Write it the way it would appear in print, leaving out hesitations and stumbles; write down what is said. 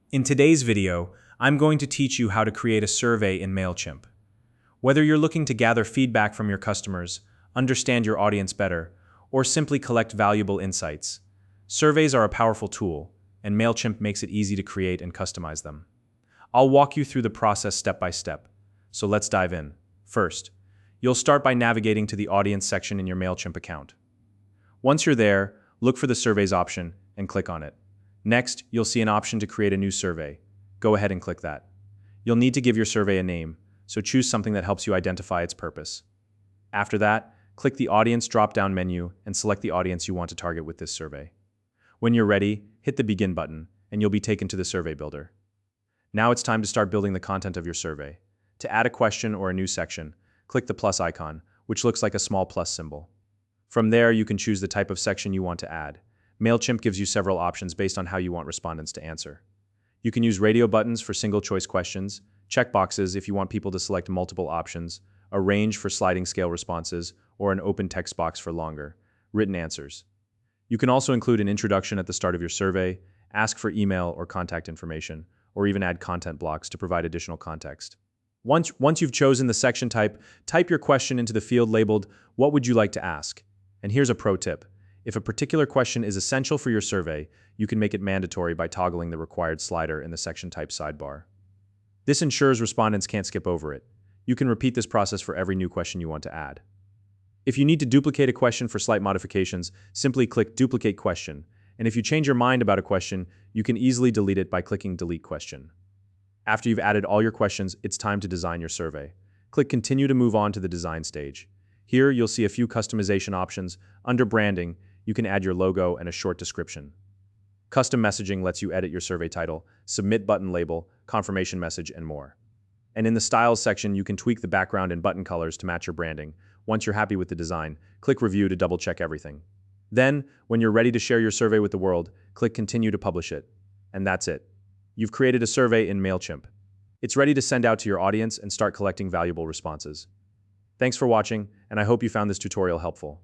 In today's video, I'm going to teach you how to create a survey in Mailchimp. Whether you're looking to gather feedback from your customers, understand your audience better, or simply collect valuable insights, surveys are a powerful tool, and Mailchimp makes it easy to create and customize them. I'll walk you through the process step by step, so let's dive in. First, you'll start by navigating to the audience section in your Mailchimp account. Once you're there, look for the surveys option and click on it. Next, you'll see an option to create a new survey. Go ahead and click that. You'll need to give your survey a name, so choose something that helps you identify its purpose. After that, click the Audience drop-down menu and select the audience you want to target with this survey. When you're ready, hit the Begin button, and you'll be taken to the Survey Builder. Now it's time to start building the content of your survey. To add a question or a new section, click the plus icon, which looks like a small plus symbol. From there, you can choose the type of section you want to add. Mailchimp gives you several options based on how you want respondents to answer. You can use radio buttons for single-choice questions, checkboxes if you want people to select multiple options, a range for sliding scale responses, or an open text box for longer, written answers. You can also include an introduction at the start of your survey, ask for email or contact information, or even add content blocks to provide additional context. Once you've chosen the section type, type your question into the field labeled, "What would you like to ask?" And here's a pro tip. If a particular question is essential for your survey, you can make it mandatory by toggling the required slider in the section type sidebar. This ensures respondents can't skip over it. You can repeat this process for every new question you want to add. If you need to duplicate a question for slight modifications, simply click Duplicate Question, and if you change your mind about a question, you can easily delete it by clicking Delete Question. After you've added all your questions, it's time to design your survey. Click Continue to move on to the design stage. Here, you'll see a few customization options. Under Branding, you can add your logo and a short description. Custom Messaging lets you edit your survey title, Submit button label, confirmation message, and more. And in the Styles section, you can tweak the background and button colors to match your branding. Once you're happy with the design, click Review to double-check everything. Then, when you're ready to share your survey with the world, click Continue to publish it. And that's it. You've created a survey in Mailchimp. It's ready to send out to your audience and start collecting valuable responses. Thanks for watching, and I hope you found this tutorial helpful.